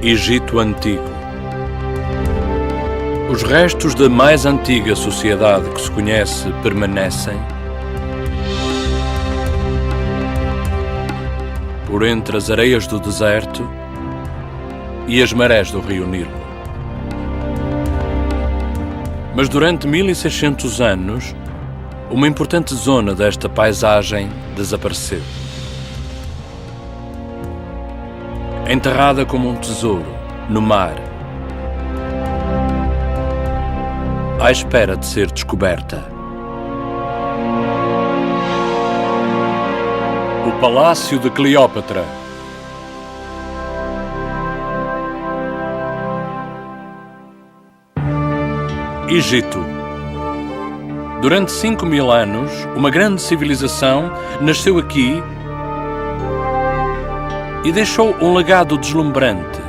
Egito Antigo. Os restos da mais antiga sociedade que se conhece permanecem por entre as areias do deserto e as marés do rio Nilo. Mas durante 1600 anos, uma importante zona desta paisagem desapareceu. Enterrada como um tesouro no mar, à espera de ser descoberta. O Palácio de Cleópatra. Egito. Durante 5.000 anos, uma grande civilização nasceu aqui e deixou um legado deslumbrante,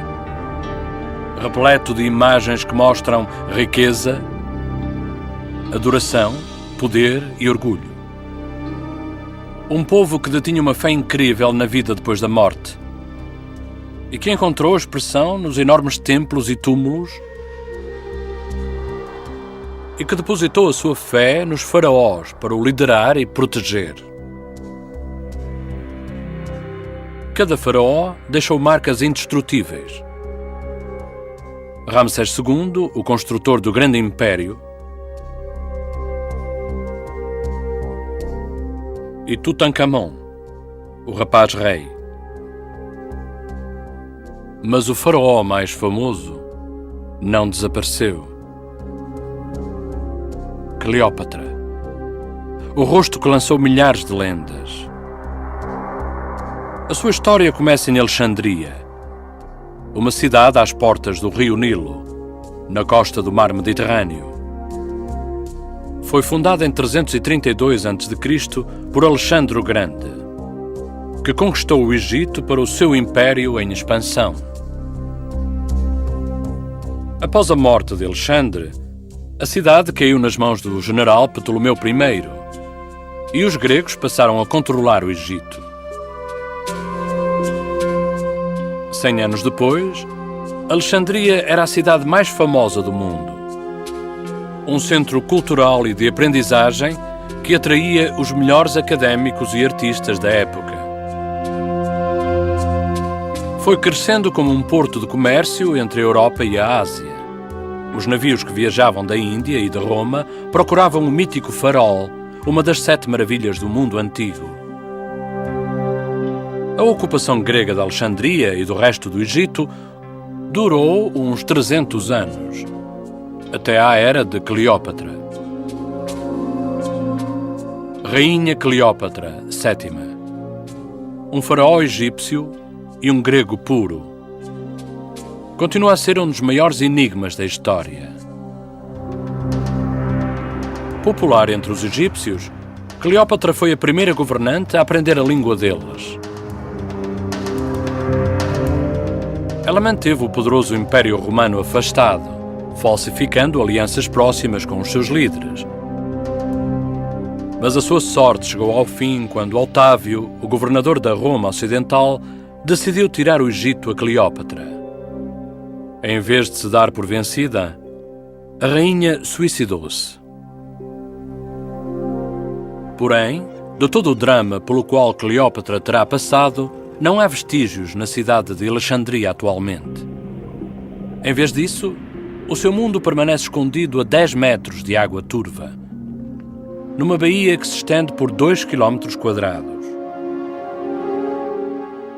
repleto de imagens que mostram riqueza, adoração, poder e orgulho. Um povo que detinha uma fé incrível na vida depois da morte e que encontrou expressão nos enormes templos e túmulos e que depositou a sua fé nos faraós para o liderar e proteger. Cada faraó deixou marcas indestrutíveis. Ramsés II, o construtor do grande império, e Tutankhamon, o rapaz rei. Mas o faraó mais famoso não desapareceu. Cleópatra, o rosto que lançou milhares de lendas. A sua história começa em Alexandria, uma cidade às portas do rio Nilo, na costa do mar Mediterrâneo. Foi fundada em 332 a.C. por Alexandre o Grande, que conquistou o Egito para o seu império em expansão. Após a morte de Alexandre, a cidade caiu nas mãos do general Ptolomeu I e os gregos passaram a controlar o Egito. 100 anos depois, Alexandria era a cidade mais famosa do mundo. Um centro cultural e de aprendizagem que atraía os melhores académicos e artistas da época. Foi crescendo como um porto de comércio entre a Europa e a Ásia. Os navios que viajavam da Índia e de Roma procuravam o mítico farol, uma das 7 maravilhas do mundo antigo. A ocupação grega de Alexandria e do resto do Egito durou uns 300 anos, até à era de Cleópatra. Rainha Cleópatra VII, um faraó egípcio e um grego puro. Continua a ser um dos maiores enigmas da história. Popular entre os egípcios, Cleópatra foi a primeira governante a aprender a língua deles. Ela manteve o poderoso Império Romano afastado, falsificando alianças próximas com os seus líderes. Mas a sua sorte chegou ao fim quando Otávio, o governador da Roma Ocidental, decidiu tirar o Egito a Cleópatra. Em vez de se dar por vencida, a rainha suicidou-se. Porém, de todo o drama pelo qual Cleópatra terá passado, não há vestígios na cidade de Alexandria atualmente. Em vez disso, o seu mundo permanece escondido a 10 metros de água turva, numa baía que se estende por 2 km².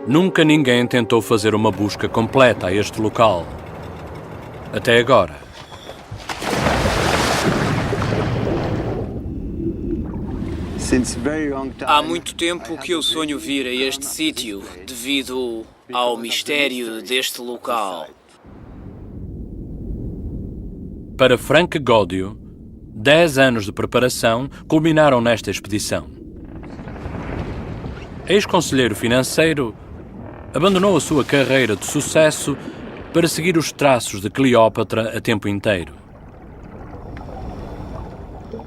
Nunca ninguém tentou fazer uma busca completa a este local. Até agora. Há muito tempo que eu sonho vir a este sítio, devido ao mistério deste local. Para Frank Gódio, 10 anos de preparação culminaram nesta expedição. Ex-conselheiro financeiro, abandonou a sua carreira de sucesso para seguir os traços de Cleópatra a tempo inteiro.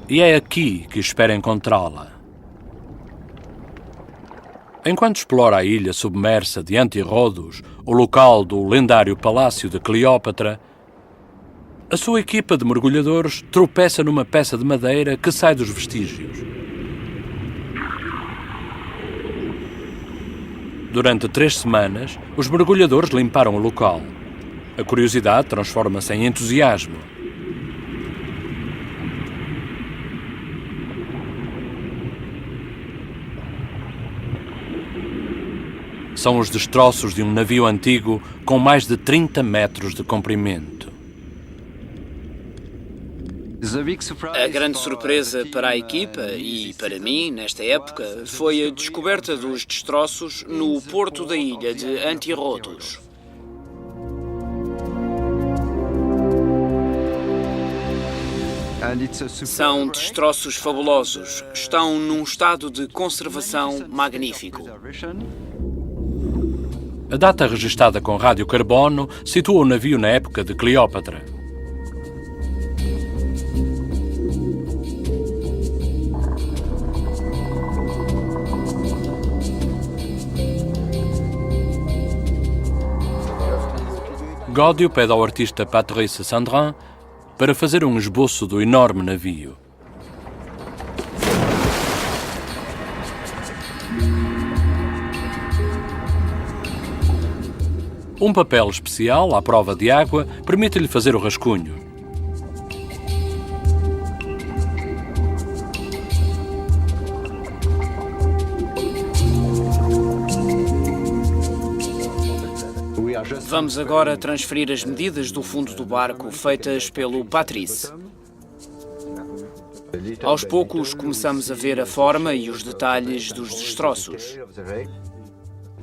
E é aqui que espera encontrá-la. Enquanto explora a ilha submersa de Antirrodos, o local do lendário Palácio de Cleópatra, a sua equipa de mergulhadores tropeça numa peça de madeira que sai dos vestígios. Durante 3 semanas, os mergulhadores limparam o local. A curiosidade transforma-se em entusiasmo. São os destroços de um navio antigo com mais de 30 metros de comprimento. A grande surpresa para a equipa e para mim, nesta época, foi a descoberta dos destroços no porto da ilha de Antirrodos. São destroços fabulosos. Estão num estado de conservação magnífico. A data registada com radiocarbono situa o navio na época de Cleópatra. Gódio pede ao artista Patrice Sandrin para fazer um esboço do enorme navio. Um papel especial, à prova de água, permite-lhe fazer o rascunho. Vamos agora transferir as medidas do fundo do barco feitas pelo Patrice. Aos poucos começamos a ver a forma e os detalhes dos destroços.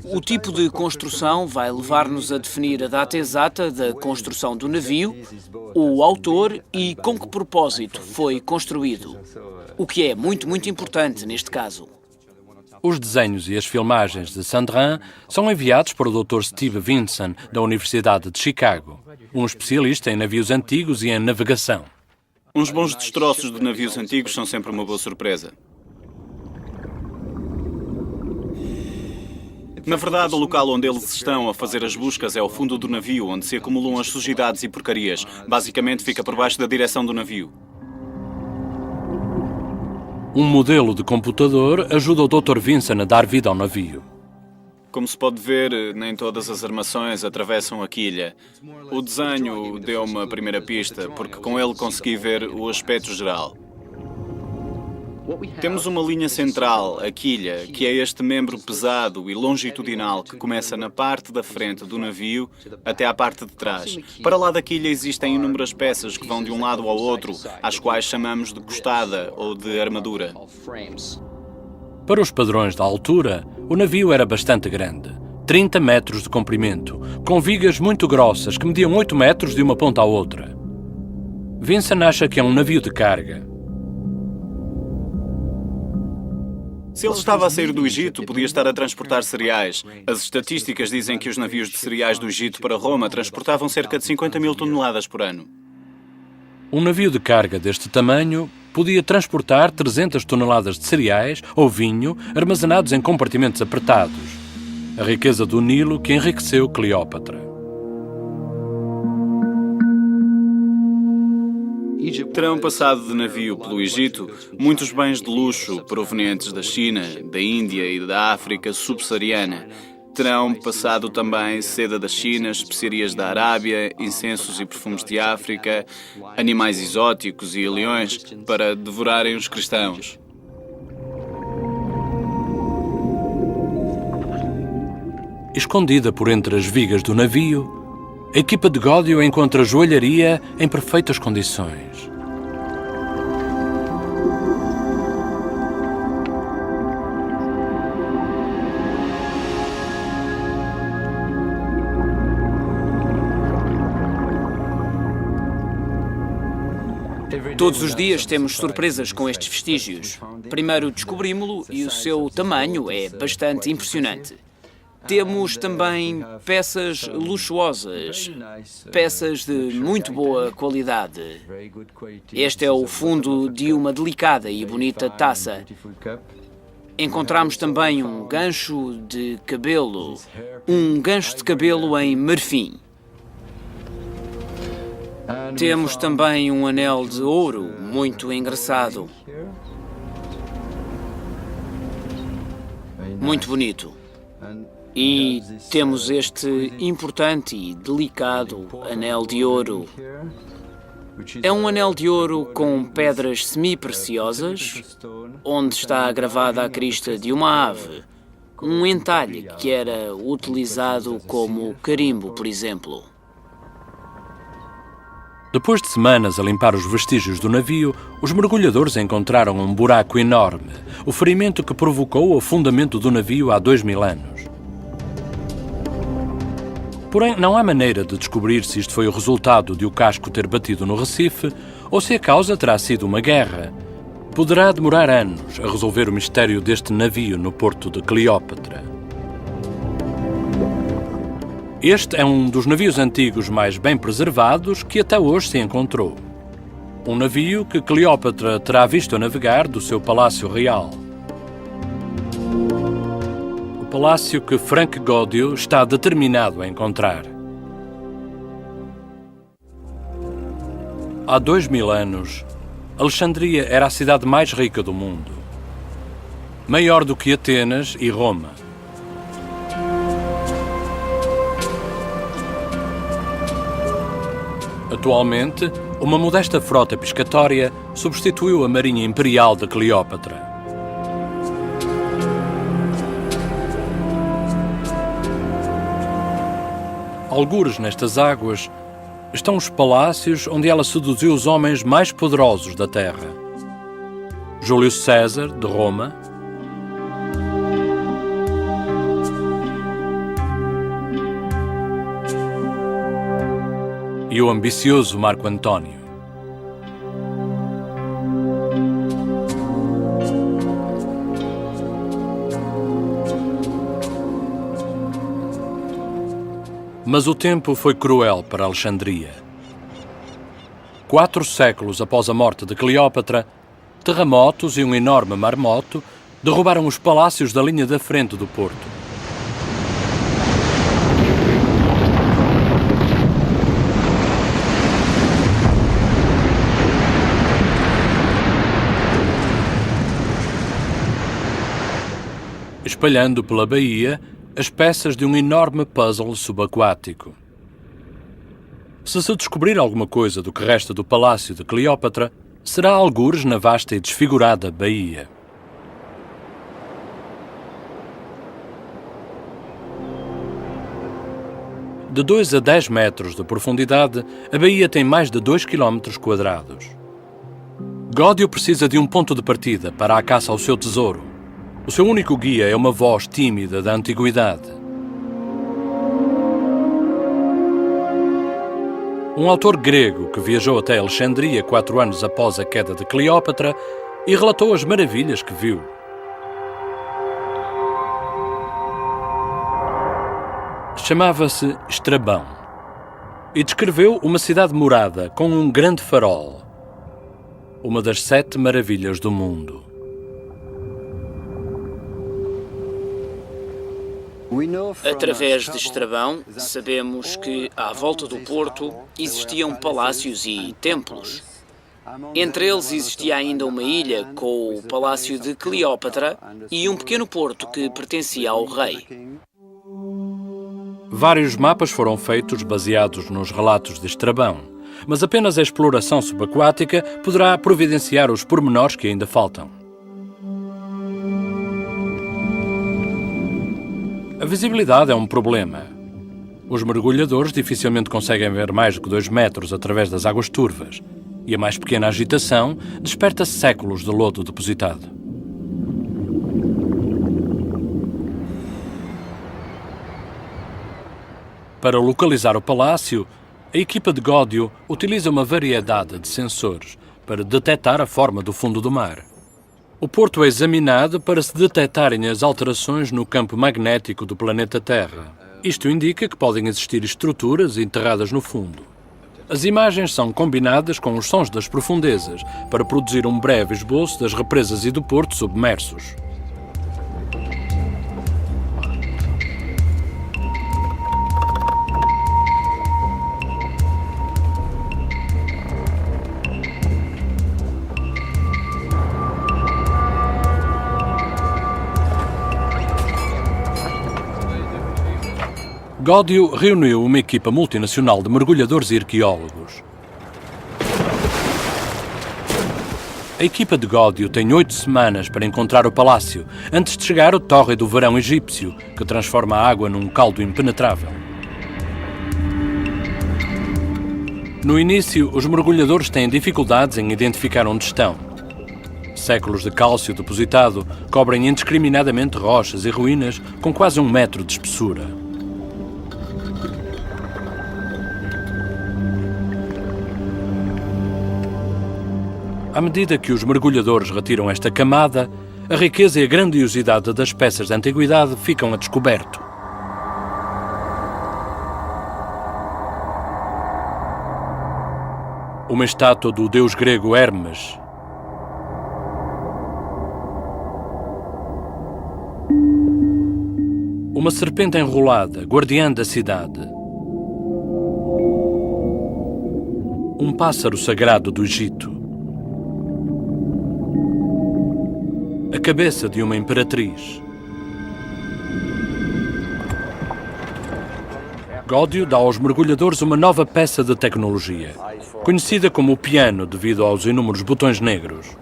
O tipo de construção vai levar-nos a definir a data exata da construção do navio, o autor e com que propósito foi construído, o que é muito, muito importante neste caso. Os desenhos e as filmagens de Sandrin são enviados para o Dr. Steve Vinson, da Universidade de Chicago, um especialista em navios antigos e em navegação. Uns bons destroços de navios antigos são sempre uma boa surpresa. Na verdade, o local onde eles estão a fazer as buscas é o fundo do navio, onde se acumulam as sujidades e porcarias. Basicamente, fica por baixo da direção do navio. Um modelo de computador ajuda o Dr. Vinson a dar vida ao navio. Como se pode ver, nem todas as armações atravessam a quilha. O desenho deu-me a primeira pista, porque com ele consegui ver o aspecto geral. Temos uma linha central, a quilha, que é este membro pesado e longitudinal que começa na parte da frente do navio até à parte de trás. Para lá da quilha existem inúmeras peças que vão de um lado ao outro, às quais chamamos de costada ou de armadura. Para os padrões da altura, o navio era bastante grande, 30 metros de comprimento, com vigas muito grossas que mediam 8 metros de uma ponta à outra. Vinson acha que é um navio de carga. Se ele estava a sair do Egito, podia estar a transportar cereais. As estatísticas dizem que os navios de cereais do Egito para Roma transportavam cerca de 50 mil toneladas por ano. Um navio de carga deste tamanho podia transportar 300 toneladas de cereais ou vinho armazenados em compartimentos apertados. A riqueza do Nilo que enriqueceu Cleópatra. Terão passado de navio pelo Egito muitos bens de luxo provenientes da China, da Índia e da África subsaariana. Terão passado também seda da China, especiarias da Arábia, incensos e perfumes de África, animais exóticos e leões para devorarem os cristãos. Escondida por entre as vigas do navio, a equipa de Gódio encontra joalharia em perfeitas condições. Todos os dias temos surpresas com estes vestígios. Primeiro descobrimos-lo e o seu tamanho é bastante impressionante. Temos também peças luxuosas, peças de muito boa qualidade. Este é o fundo de uma delicada e bonita taça. Encontramos também um gancho de cabelo em marfim. Temos também um anel de ouro muito engraçado. Muito bonito. E temos este importante e delicado anel de ouro. É um anel de ouro com pedras semi-preciosas, onde está gravada a crista de uma ave, um entalhe que era utilizado como carimbo, por exemplo. Depois de semanas a limpar os vestígios do navio, os mergulhadores encontraram um buraco enorme, o ferimento que provocou o afundamento do navio há 2000 anos. Porém, não há maneira de descobrir se isto foi o resultado de o casco ter batido no Recife ou se a causa terá sido uma guerra. Poderá demorar anos a resolver o mistério deste navio no porto de Cleópatra. Este é um dos navios antigos mais bem preservados que até hoje se encontrou. Um navio que Cleópatra terá visto a navegar do seu palácio real. O palácio que Frank Godio está determinado a encontrar. Há 2000 anos, Alexandria era a cidade mais rica do mundo. Maior do que Atenas e Roma. Atualmente, uma modesta frota pescatória substituiu a marinha imperial de Cleópatra. Algures nestas águas estão os palácios onde ela seduziu os homens mais poderosos da terra. Júlio César, de Roma, e o ambicioso Marco Antônio. Mas o tempo foi cruel para Alexandria. 4 séculos após a morte de Cleópatra, terremotos e um enorme maremoto derrubaram os palácios da linha da frente do porto. Espalhando pela baía as peças de um enorme puzzle subaquático. Se descobrir alguma coisa do que resta do palácio de Cleópatra, será algures na vasta e desfigurada baía. De 2 a 10 metros de profundidade, a baía tem mais de 2 quilómetros quadrados. Godio precisa de um ponto de partida para a caça ao seu tesouro. O seu único guia é uma voz tímida da antiguidade. Um autor grego que viajou até Alexandria 4 anos após a queda de Cleópatra e relatou as maravilhas que viu. Chamava-se Estrabão e descreveu uma cidade morada com um grande farol, uma das 7 maravilhas do mundo. Através de Estrabão, sabemos que à volta do porto existiam palácios e templos. Entre eles existia ainda uma ilha com o palácio de Cleópatra e um pequeno porto que pertencia ao rei. Vários mapas foram feitos baseados nos relatos de Estrabão, mas apenas a exploração subaquática poderá providenciar os pormenores que ainda faltam. A visibilidade é um problema. Os mergulhadores dificilmente conseguem ver mais do que 2 metros através das águas turvas, e a mais pequena agitação desperta séculos de lodo depositado. Para localizar o palácio, a equipa de Godio utiliza uma variedade de sensores para detectar a forma do fundo do mar. O porto é examinado para se detectarem as alterações no campo magnético do planeta Terra. Isto indica que podem existir estruturas enterradas no fundo. As imagens são combinadas com os sons das profundezas para produzir um breve esboço das represas e do porto submersos. Gódio reuniu uma equipa multinacional de mergulhadores e arqueólogos. A equipa de Gódio tem 8 semanas para encontrar o palácio, antes de chegar o Torre do Verão egípcio, que transforma a água num caldo impenetrável. No início, os mergulhadores têm dificuldades em identificar onde estão. Séculos de cálcio depositado cobrem indiscriminadamente rochas e ruínas com quase 1 metro de espessura. À medida que os mergulhadores retiram esta camada, a riqueza e a grandiosidade das peças da antiguidade ficam a descoberto. Uma estátua do deus grego Hermes. Uma serpente enrolada, guardiã da cidade. Um pássaro sagrado do Egito. A cabeça de uma imperatriz. Gódio dá aos mergulhadores uma nova peça de tecnologia, conhecida como o piano devido aos inúmeros botões negros.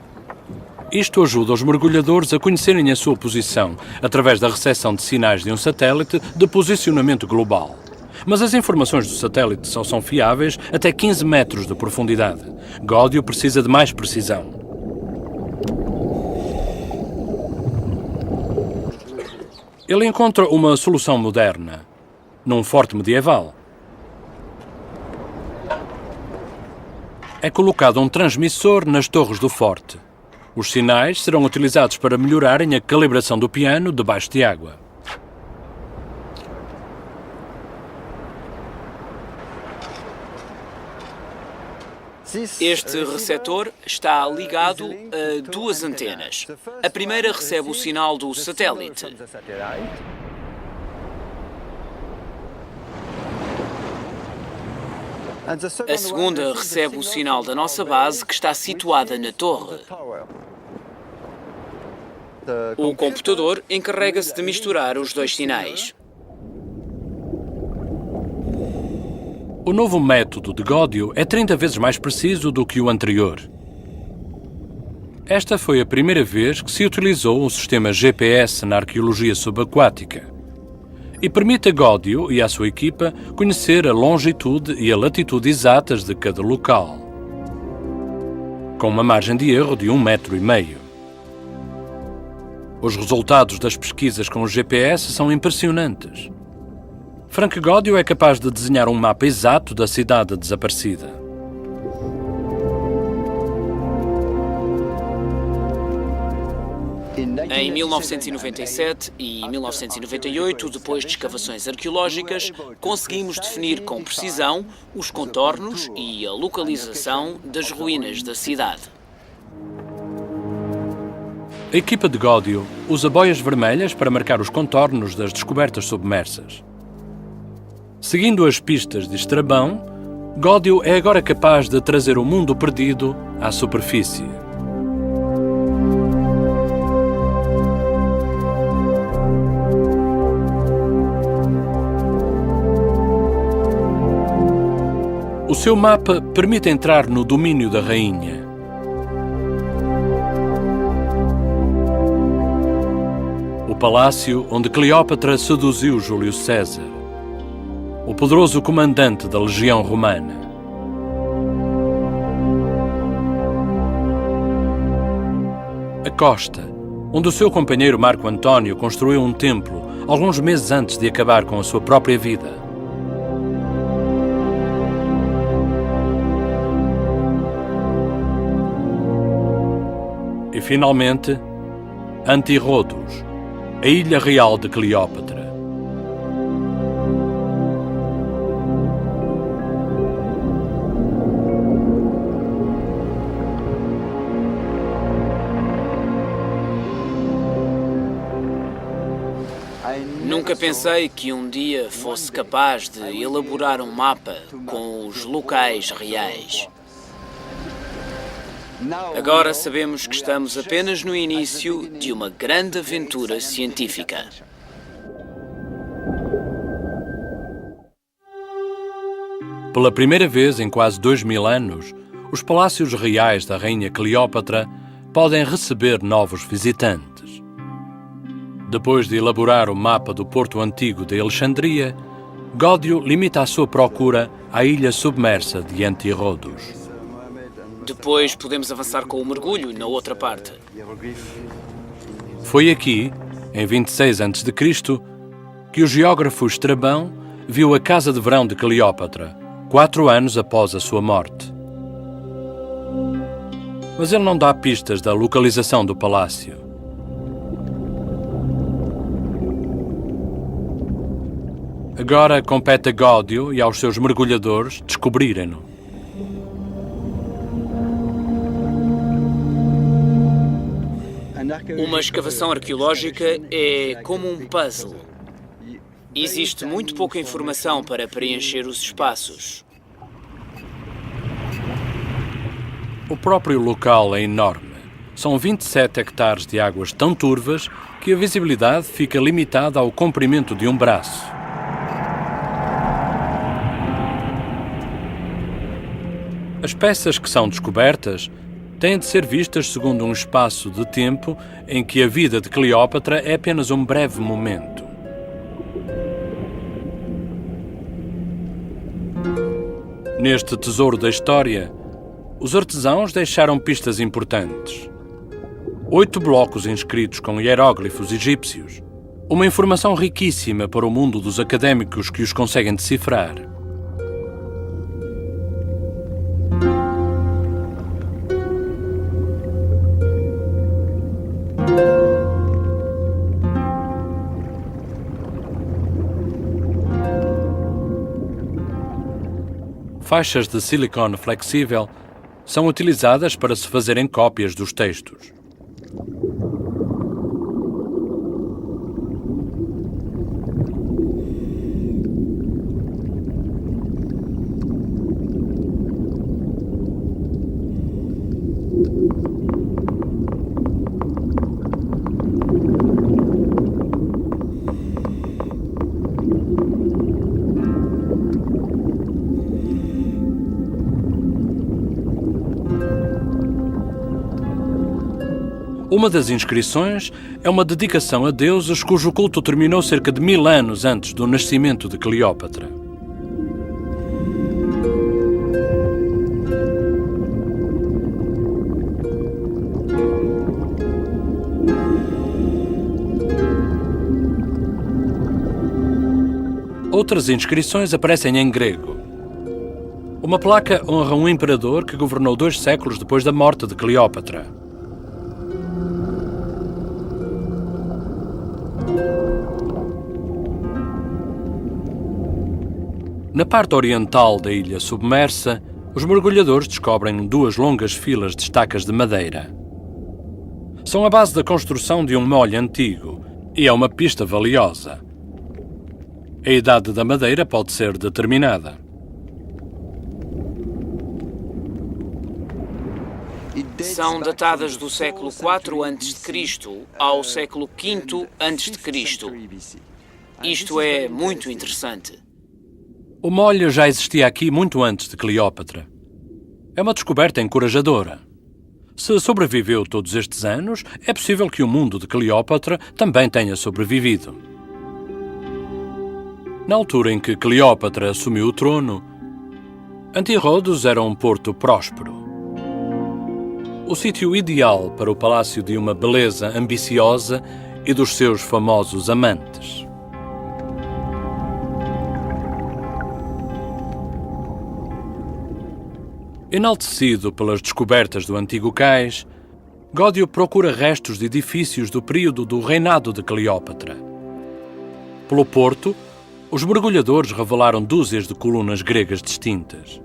Isto ajuda os mergulhadores a conhecerem a sua posição através da recepção de sinais de um satélite de posicionamento global. Mas as informações do satélite só são fiáveis até 15 metros de profundidade. Gódio precisa de mais precisão. Ele encontra uma solução moderna, num forte medieval. É colocado um transmissor nas torres do forte. Os sinais serão utilizados para melhorarem a calibração do piano debaixo de água. Este receptor está ligado a 2 antenas. A primeira recebe o sinal do satélite. A segunda recebe o sinal da nossa base, que está situada na torre. O computador encarrega-se de misturar os 2 sinais. O novo método de Gódio é 30 vezes mais preciso do que o anterior. Esta foi a primeira vez que se utilizou um sistema GPS na arqueologia subaquática e permite a Gódio e à sua equipa conhecer a longitude e a latitude exatas de cada local, com uma margem de erro de 1,5 metro. Os resultados das pesquisas com o GPS são impressionantes. Frank Gódio é capaz de desenhar um mapa exato da cidade desaparecida. Em 1997 e 1998, depois de escavações arqueológicas, conseguimos definir com precisão os contornos e a localização das ruínas da cidade. A equipa de Gódio usa boias vermelhas para marcar os contornos das descobertas submersas. Seguindo as pistas de Estrabão, Gódio é agora capaz de trazer o mundo perdido à superfície. O seu mapa permite entrar no domínio da rainha. O palácio onde Cleópatra seduziu Júlio César. O poderoso comandante da Legião Romana. A costa, onde o seu companheiro Marco Antônio construiu um templo alguns meses antes de acabar com a sua própria vida. E, finalmente, Antirrodos, a ilha real de Cleópatra. Nunca pensei que um dia fosse capaz de elaborar um mapa com os locais reais. Agora sabemos que estamos apenas no início de uma grande aventura científica. Pela primeira vez em quase 2000 anos, os palácios reais da rainha Cleópatra podem receber novos visitantes. Depois de elaborar o mapa do Porto Antigo de Alexandria, Gódio limita a sua procura à ilha submersa de Antirrodos. Depois podemos avançar com o mergulho na outra parte. Foi aqui, em 26 a.C., que o geógrafo Estrabão viu a casa de verão de Cleópatra, 4 anos após a sua morte. Mas ele não dá pistas da localização do palácio. Agora compete a Gódio e aos seus mergulhadores descobrirem-no. Uma escavação arqueológica é como um puzzle. Existe muito pouca informação para preencher os espaços. O próprio local é enorme. São 27 hectares de águas tão turvas que a visibilidade fica limitada ao comprimento de um braço. As peças que são descobertas têm de ser vistas segundo um espaço de tempo em que a vida de Cleópatra é apenas um breve momento. Neste tesouro da história, os artesãos deixaram pistas importantes. 8 blocos inscritos com hieróglifos egípcios. Uma informação riquíssima para o mundo dos académicos que os conseguem decifrar. Faixas de silicone flexível são utilizadas para se fazerem cópias dos textos. Uma das inscrições é uma dedicação a deuses cujo culto terminou cerca de 1000 anos antes do nascimento de Cleópatra. Outras inscrições aparecem em grego. Uma placa honra um imperador que governou 2 séculos depois da morte de Cleópatra. Na parte oriental da ilha submersa, os mergulhadores descobrem 2 longas filas de estacas de madeira. São a base da construção de um molho antigo e é uma pista valiosa. A idade da madeira pode ser determinada. São datadas do século IV a.C. ao século V a.C. Isto é muito interessante. O molho já existia aqui muito antes de Cleópatra. É uma descoberta encorajadora. Se sobreviveu todos estes anos, é possível que o mundo de Cleópatra também tenha sobrevivido. Na altura em que Cleópatra assumiu o trono, Antirrodos era um porto próspero. O sítio ideal para o palácio de uma beleza ambiciosa e dos seus famosos amantes. Enaltecido pelas descobertas do antigo cais, Gódio procura restos de edifícios do período do reinado de Cleópatra. Pelo porto, os mergulhadores revelaram dúzias de colunas gregas distintas.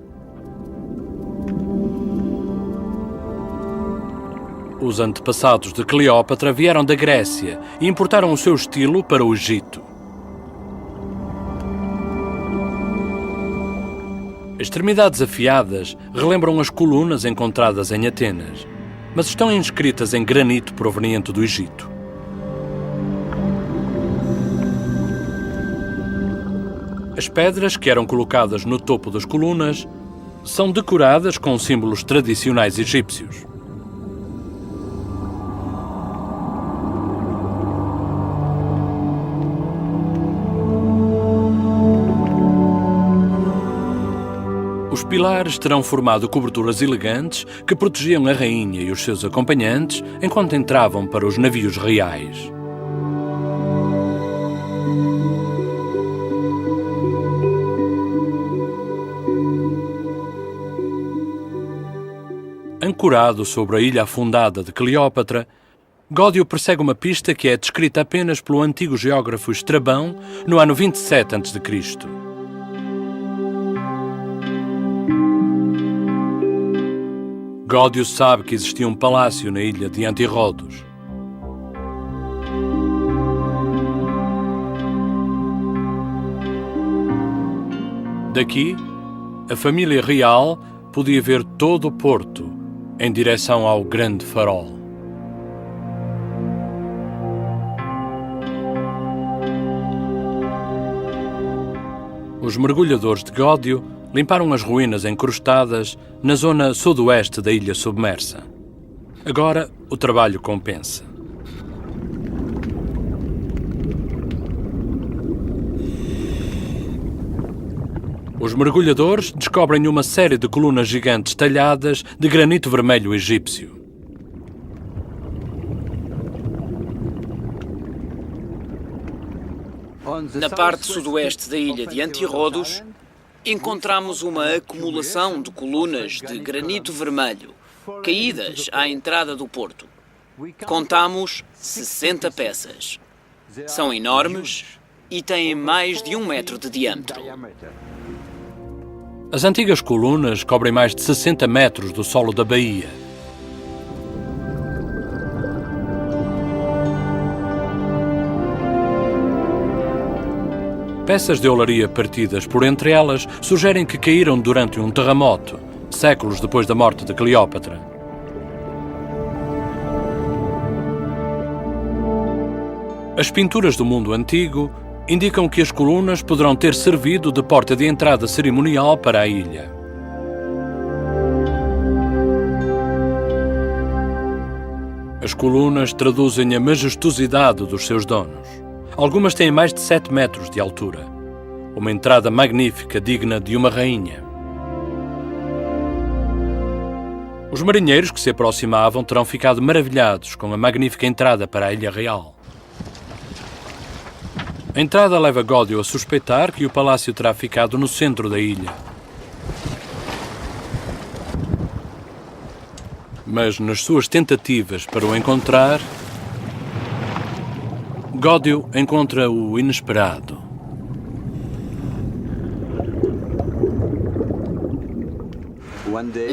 Os antepassados de Cleópatra vieram da Grécia e importaram o seu estilo para o Egito. Extremidades afiadas relembram as colunas encontradas em Atenas, mas estão inscritas em granito proveniente do Egito. As pedras que eram colocadas no topo das colunas são decoradas com símbolos tradicionais egípcios. Os pilares terão formado coberturas elegantes que protegiam a rainha e os seus acompanhantes enquanto entravam para os navios reais. Ancorado sobre a ilha afundada de Cleópatra, Gódio persegue uma pista que é descrita apenas pelo antigo geógrafo Estrabão no ano 27 a.C. Gódio sabe que existia um palácio na ilha de Antirrodos. Daqui, a família real podia ver todo o porto em direção ao grande farol. Os mergulhadores de Gódio limparam as ruínas encrustadas na zona sudoeste da ilha submersa. Agora, o trabalho compensa. Os mergulhadores descobrem uma série de colunas gigantes talhadas de granito vermelho egípcio. Na parte sudoeste da ilha de Antirrodos, encontramos uma acumulação de colunas de granito vermelho, caídas à entrada do porto. Contamos 60 peças. São enormes e têm mais de 1 metro de diâmetro. As antigas colunas cobrem mais de 60 metros do solo da baía. Peças de olaria partidas por entre elas sugerem que caíram durante um terremoto, séculos depois da morte de Cleópatra. As pinturas do mundo antigo indicam que as colunas poderão ter servido de porta de entrada cerimonial para a ilha. As colunas traduzem a majestosidade dos seus donos. Algumas têm mais de 7 metros de altura. Uma entrada magnífica, digna de uma rainha. Os marinheiros que se aproximavam terão ficado maravilhados com a magnífica entrada para a Ilha Real. A entrada leva Gódio a suspeitar que o palácio terá ficado no centro da ilha. Mas nas suas tentativas para o encontrar, Gódio encontra o inesperado.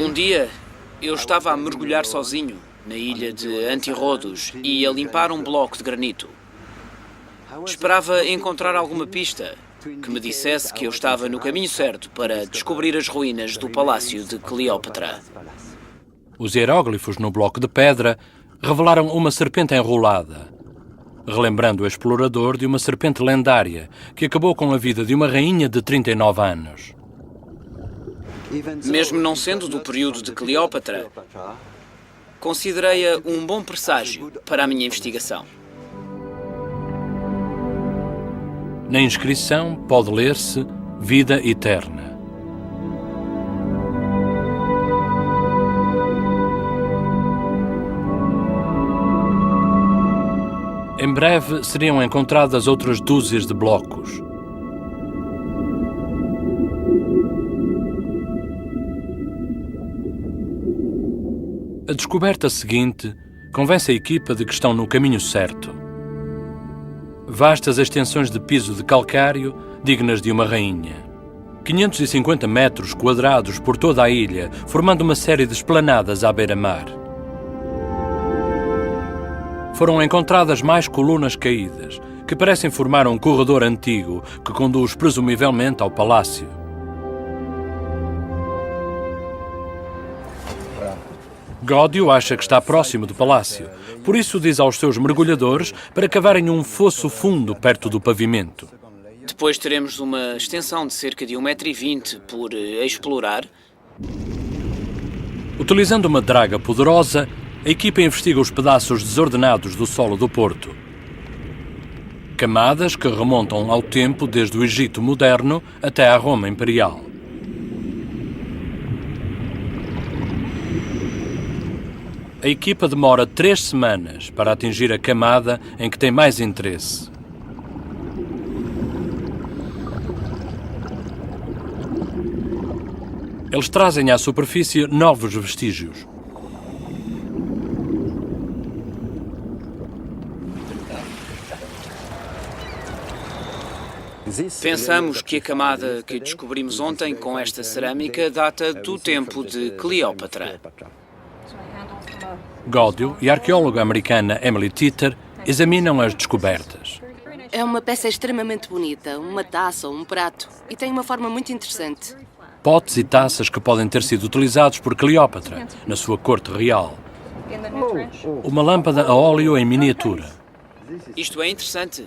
Um dia, eu estava a mergulhar sozinho na ilha de Antirrodos e a limpar um bloco de granito. Esperava encontrar alguma pista que me dissesse que eu estava no caminho certo para descobrir as ruínas do palácio de Cleópatra. Os hieróglifos no bloco de pedra revelaram uma serpente enrolada, relembrando o explorador de uma serpente lendária que acabou com a vida de uma rainha de 39 anos. Mesmo não sendo do período de Cleópatra, considerei-a um bom presságio para a minha investigação. Na inscrição pode ler-se Vida Eterna. Em breve seriam encontradas outras dúzias de blocos. A descoberta seguinte convence a equipa de que estão no caminho certo. Vastas extensões de piso de calcário dignas de uma rainha. 550 metros quadrados por toda a ilha, formando uma série de esplanadas à beira-mar. Foram encontradas mais colunas caídas, que parecem formar um corredor antigo que conduz presumivelmente ao palácio. Gódio acha que está próximo do palácio, por isso diz aos seus mergulhadores para cavarem um fosso fundo perto do pavimento. Depois teremos uma extensão de cerca de 1,20 m por explorar. Utilizando uma draga poderosa, a equipa investiga os pedaços desordenados do solo do porto. Camadas que remontam ao tempo desde o Egito moderno até à Roma imperial. A equipa demora 3 semanas para atingir a camada em que tem mais interesse. Eles trazem à superfície novos vestígios. Pensamos que a camada que descobrimos ontem com esta cerâmica data do tempo de Cleópatra. Gódio e a arqueóloga americana Emily Teeter examinam as descobertas. É uma peça extremamente bonita, uma taça ou um prato, e tem uma forma muito interessante. Potes e taças que podem ter sido utilizados por Cleópatra na sua corte real. Uma lâmpada a óleo em miniatura. Isto é interessante.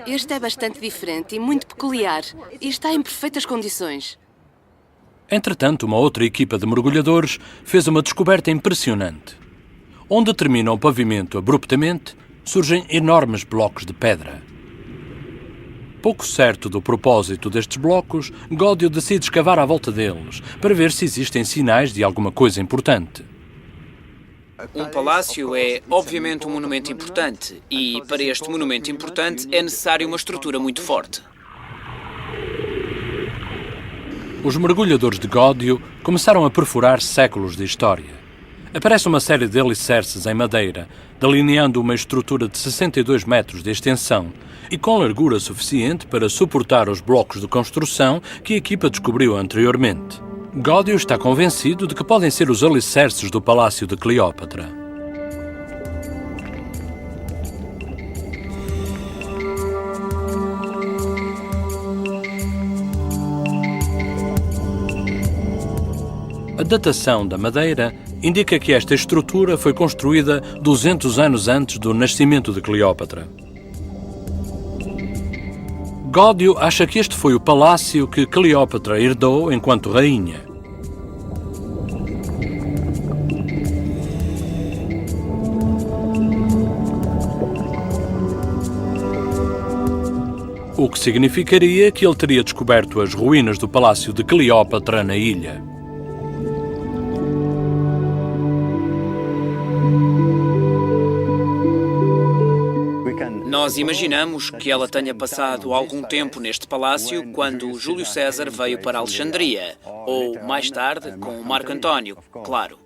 Este é bastante diferente e muito peculiar, e está em perfeitas condições. Entretanto, uma outra equipa de mergulhadores fez uma descoberta impressionante. Onde termina o pavimento abruptamente, surgem enormes blocos de pedra. Pouco certo do propósito destes blocos, Gódio decide escavar à volta deles para ver se existem sinais de alguma coisa importante. Um palácio é, obviamente, um monumento importante e, para este monumento importante, é necessário uma estrutura muito forte. Os mergulhadores de Gódio começaram a perfurar séculos de história. Aparece uma série de alicerces em madeira, delineando uma estrutura de 62 metros de extensão e com largura suficiente para suportar os blocos de construção que a equipa descobriu anteriormente. Gódio está convencido de que podem ser os alicerces do Palácio de Cleópatra. A datação da madeira indica que esta estrutura foi construída 200 anos antes do nascimento de Cleópatra. Gódio acha que este foi o palácio que Cleópatra herdou enquanto rainha. O que significaria que ele teria descoberto as ruínas do palácio de Cleópatra na ilha. Nós imaginamos que ela tenha passado algum tempo neste palácio quando Júlio César veio para Alexandria, ou mais tarde com Marco António, claro.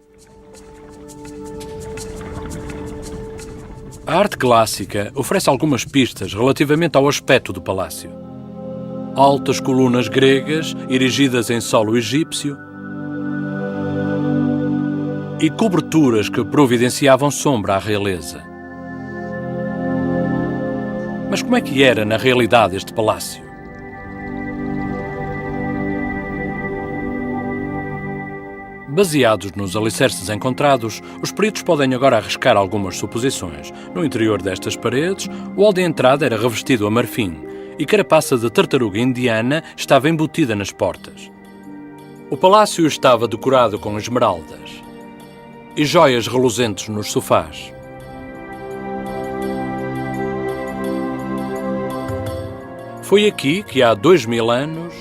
A arte clássica oferece algumas pistas relativamente ao aspecto do palácio. Altas colunas gregas erigidas em solo egípcio e coberturas que providenciavam sombra à realeza. Mas como é que era, na realidade, este palácio? Baseados nos alicerces encontrados, os peritos podem agora arriscar algumas suposições. No interior destas paredes, o hall de entrada era revestido a marfim e carapaça de tartaruga indiana estava embutida nas portas. O palácio estava decorado com esmeraldas e joias reluzentes nos sofás. Foi aqui que, há 2000 anos,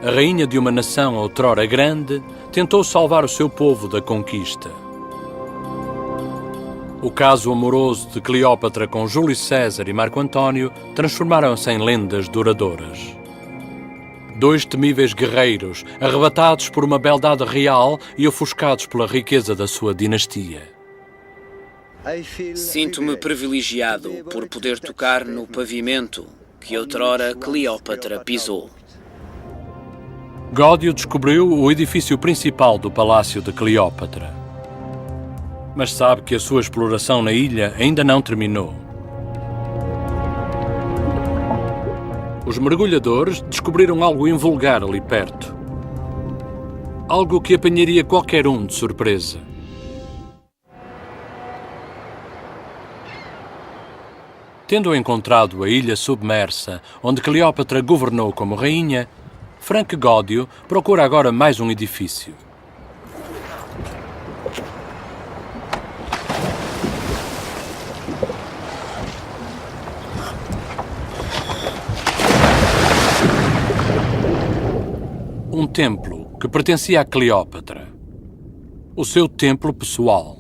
a rainha de uma nação outrora grande tentou salvar o seu povo da conquista. O caso amoroso de Cleópatra com Júlio César e Marco António transformaram-se em lendas duradouras. Dois temíveis guerreiros, arrebatados por uma beldade real e ofuscados pela riqueza da sua dinastia. Sinto-me privilegiado por poder tocar no pavimento que outrora Cleópatra pisou. Gódio descobriu o edifício principal do Palácio de Cleópatra. Mas sabe que a sua exploração na ilha ainda não terminou. Os mergulhadores descobriram algo invulgar ali perto. Algo que apanharia qualquer um de surpresa. Tendo encontrado a ilha submersa, onde Cleópatra governou como rainha, Frank Gódio procura agora mais um edifício. Um templo que pertencia a Cleópatra. O seu templo pessoal.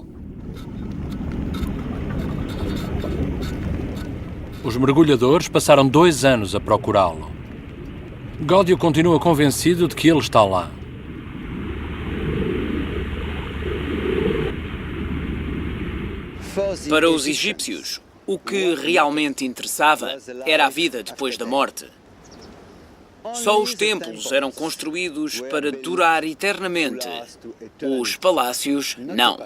Os mergulhadores passaram 2 anos a procurá-lo. Gódio continua convencido de que ele está lá. Para os egípcios, o que realmente interessava era a vida depois da morte. Só os templos eram construídos para durar eternamente. Os palácios, não.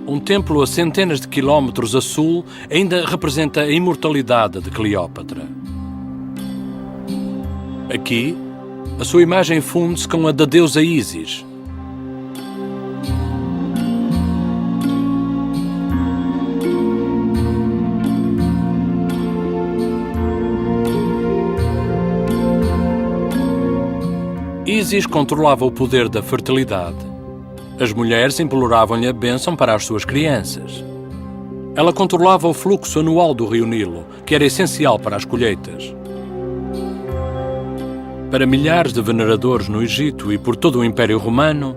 Um templo a centenas de quilómetros a sul ainda representa a imortalidade de Cleópatra. Aqui, a sua imagem funde-se com a da deusa Ísis. Ísis controlava o poder da fertilidade. As mulheres imploravam-lhe a bênção para as suas crianças. Ela controlava o fluxo anual do rio Nilo, que era essencial para as colheitas. Para milhares de veneradores no Egito e por todo o Império Romano,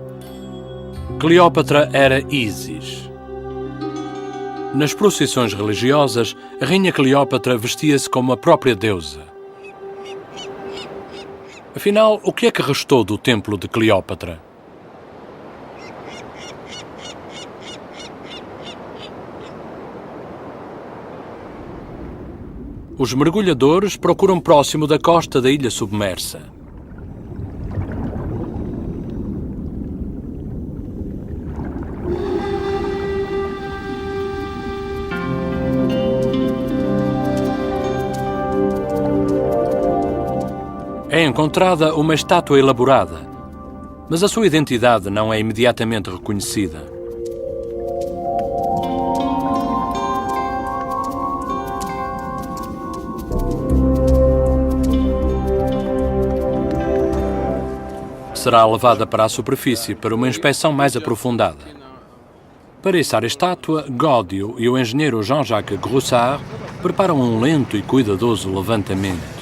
Cleópatra era Ísis. Nas procissões religiosas, a rainha Cleópatra vestia-se como a própria deusa. Afinal, o que é que restou do templo de Cleópatra? Os mergulhadores procuram próximo da costa da ilha submersa. É encontrada uma estátua elaborada, mas a sua identidade não é imediatamente reconhecida. Será levada para a superfície para uma inspeção mais aprofundada. Para içar a estátua, Gódio e o engenheiro Jean-Jacques Groussard preparam um lento e cuidadoso levantamento.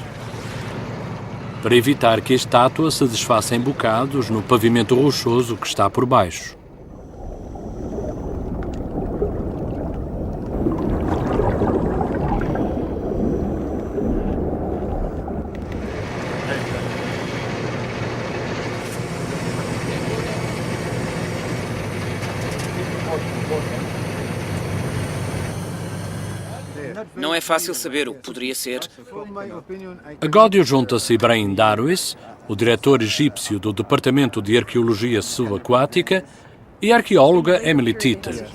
Para evitar que a estátua se desfaça em bocados no pavimento rochoso que está por baixo. Não é fácil saber o que poderia ser. A Gódio junta-se Ibrahim Darwis, o diretor egípcio do Departamento de Arqueologia Subaquática, e a arqueóloga Emily Titter.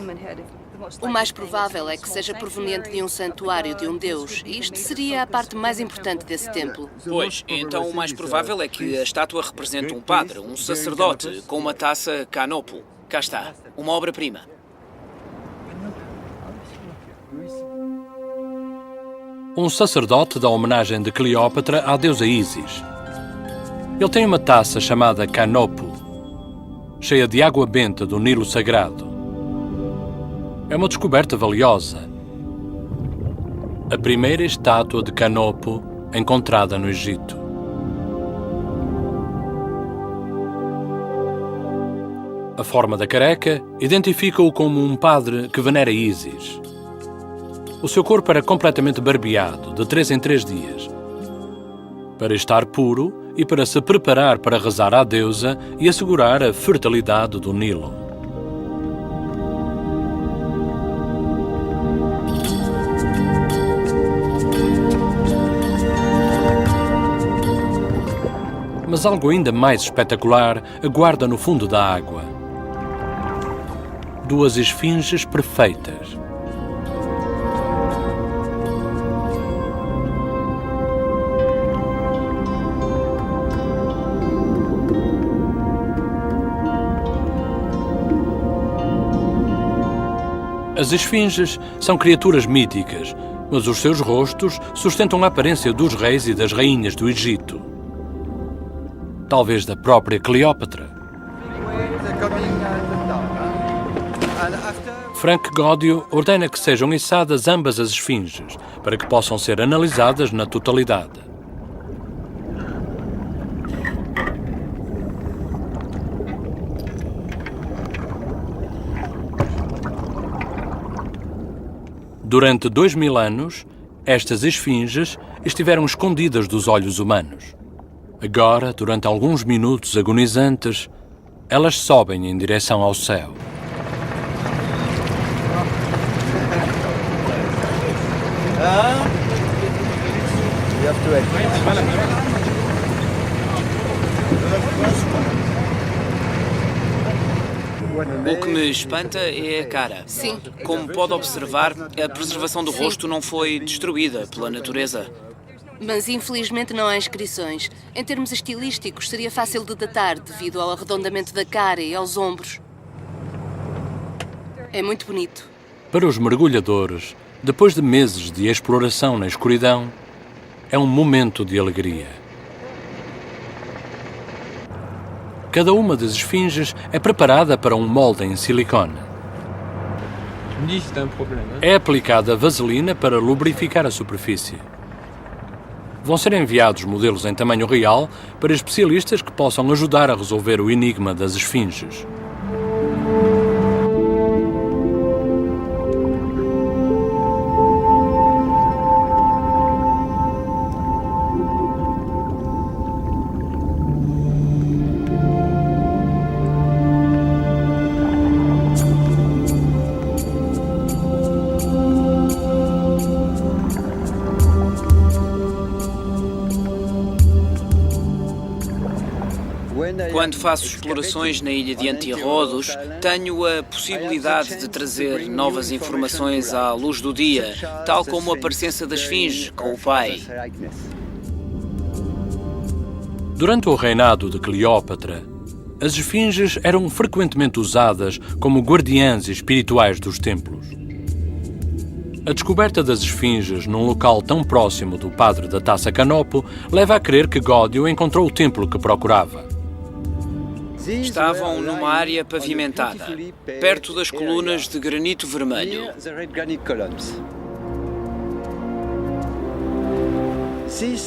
O mais provável é que seja proveniente de um santuário de um deus, e isto seria a parte mais importante desse templo. Pois, então o mais provável é que a estátua represente um padre, um sacerdote, com uma taça canopo. Cá está, uma obra-prima. Um sacerdote dá homenagem de Cleópatra à deusa Ísis. Ele tem uma taça chamada canopo, cheia de água benta do Nilo Sagrado. É uma descoberta valiosa. A primeira estátua de canopo encontrada no Egito. A forma da careca identifica-o como um padre que venera Ísis. O seu corpo era completamente barbeado, de 3 em 3 dias, para estar puro e para se preparar para rezar à deusa e assegurar a fertilidade do Nilo. Mas algo ainda mais espetacular aguarda no fundo da água. 2 esfinges perfeitas. As esfinges são criaturas míticas, mas os seus rostos sustentam a aparência dos reis e das rainhas do Egito. Talvez da própria Cleópatra. Frank Godio ordena que sejam içadas ambas as esfinges, para que possam ser analisadas na totalidade. Durante 2000 anos, estas esfinges estiveram escondidas dos olhos humanos. Agora, durante alguns minutos agonizantes, elas sobem em direção ao céu. O que me espanta é a cara. Sim. Como pode observar, a preservação do rosto não foi destruída pela natureza. Mas infelizmente não há inscrições. Em termos estilísticos, seria fácil de datar devido ao arredondamento da cara e aos ombros. É muito bonito. Para os mergulhadores, depois de meses de exploração na escuridão, é um momento de alegria. Cada uma das esfinges é preparada para um molde em silicone. É aplicada vaselina para lubrificar a superfície. Vão ser enviados modelos em tamanho real para especialistas que possam ajudar a resolver o enigma das esfinges. Quando faço explorações na ilha de Antirrodos, tenho a possibilidade de trazer novas informações à luz do dia, tal como a presença da esfinge com o pai. Durante o reinado de Cleópatra, as esfinges eram frequentemente usadas como guardiãs espirituais dos templos. A descoberta das esfinges num local tão próximo do padre da Taça Canopo leva a crer que Godio encontrou o templo que procurava. Estavam numa área pavimentada, perto das colunas de granito vermelho.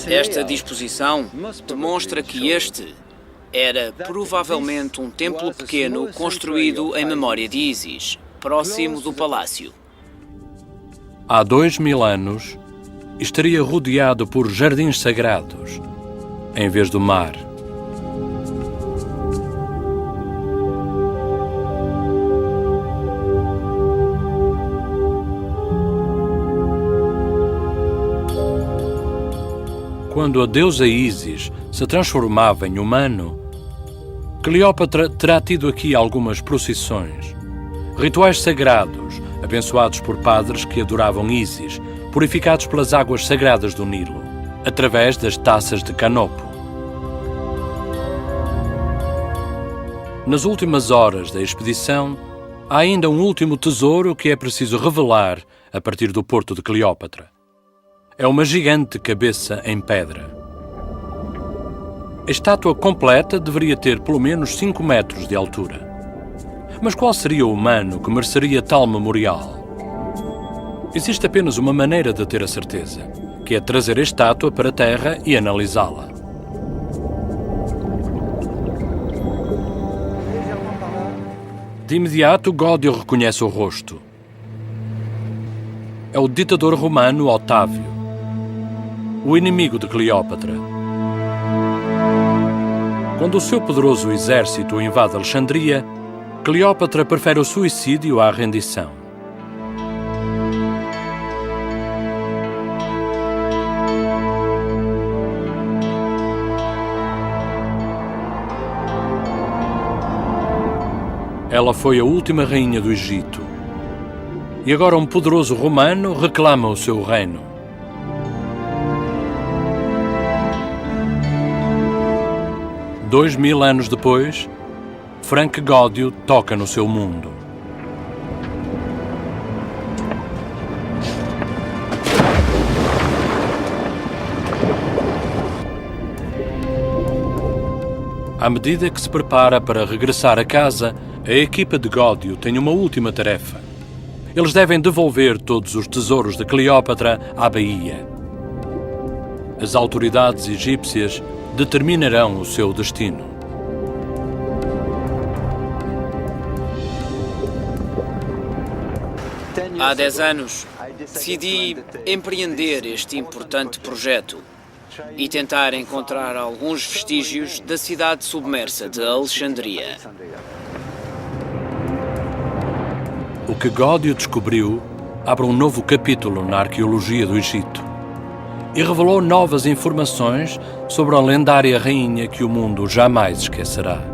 Esta disposição demonstra que este era provavelmente um templo pequeno construído em memória de Ísis, próximo do palácio. Há 2000 anos, estaria rodeado por jardins sagrados, em vez do mar. Quando a deusa Ísis se transformava em humano, Cleópatra terá tido aqui algumas procissões, rituais sagrados, abençoados por padres que adoravam Ísis, purificados pelas águas sagradas do Nilo, através das taças de Canopo. Nas últimas horas da expedição, há ainda um último tesouro que é preciso revelar a partir do porto de Cleópatra. É uma gigante cabeça em pedra. A estátua completa deveria ter pelo menos 5 metros de altura. Mas qual seria o humano que mereceria tal memorial? Existe apenas uma maneira de ter a certeza, que é trazer a estátua para a terra e analisá-la. De imediato, Godio reconhece o rosto. É o ditador romano Otávio, o inimigo de Cleópatra. Quando o seu poderoso exército invade Alexandria, Cleópatra prefere o suicídio à rendição. Ela foi a última rainha do Egito. E agora um poderoso romano reclama o seu reino. Dois 2000 anos depois, Frank Godio toca no seu mundo. À medida que se prepara para regressar a casa, a equipa de Gódio tem uma última tarefa. Eles devem devolver todos os tesouros de Cleópatra à Baía. As autoridades egípcias determinarão o seu destino. Há 10 anos, decidi empreender este importante projeto e tentar encontrar alguns vestígios da cidade submersa de Alexandria. O que Gódio descobriu abre um novo capítulo na arqueologia do Egito e revelou novas informações sobre a lendária rainha que o mundo jamais esquecerá.